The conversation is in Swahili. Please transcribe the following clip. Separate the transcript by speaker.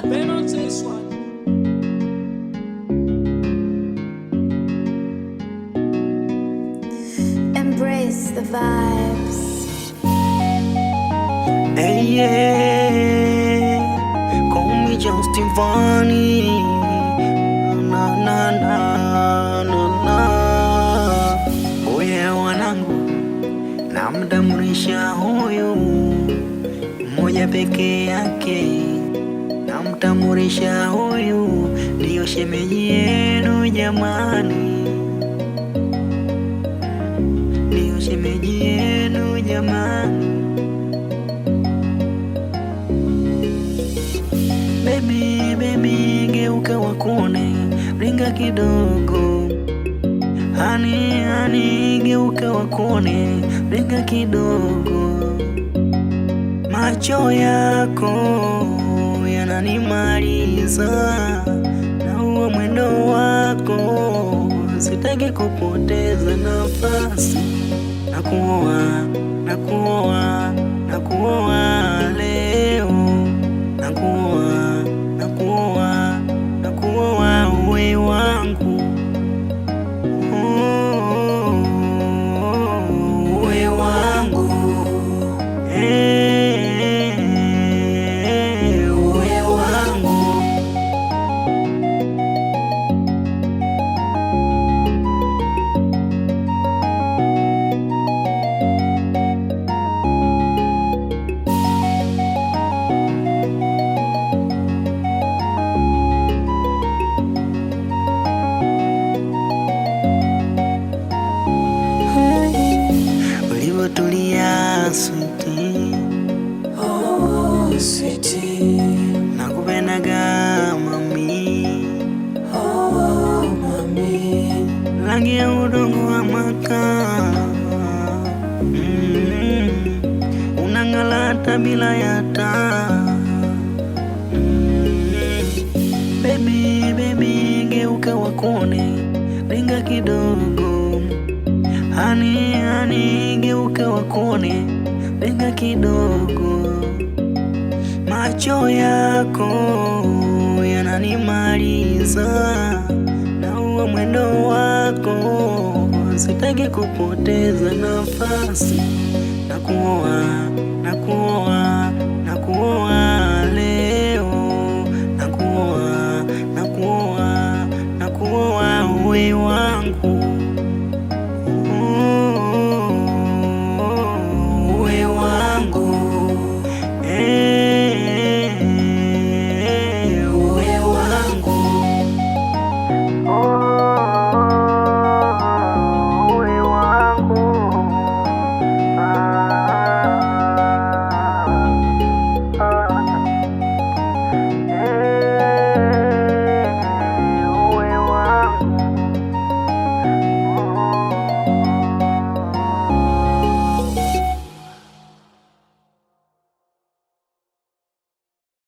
Speaker 1: Ben on to this one.
Speaker 2: Embrace the vibes.
Speaker 3: Hey, yeah, call me Justin Vani. Na na na na na. Oye wanangu, namtambulisha huyu mmoja peke yake. Namtambulisha huyu ndiyo shemeji yenu jamani, ndiyo shemeji yenu jamani. Baby, geuka wakuone, ringa kidogo. Hani, geuka wakuone, ringa kidogo. Macho yako yananimaliza, na huo mwendo wako sitaki kupoteza nafasi. Nakuoa leo. Nakuoa uwe wangu, uwe wangu, uwe wangu. Tulia sweetie,
Speaker 1: Oh, sweetie.
Speaker 3: nakupendaga mami,
Speaker 1: Oh, mami.
Speaker 3: rangi ya udongo wa makaa. Unang'ala bila ya taa. Baby, geuka wakuone, ringa kidogo. Hani, geuka wakuone, ringa kidogo. Macho yako yananimaliza, na huo mwendo wako sitaki kupoteza nafasi. Nakuoa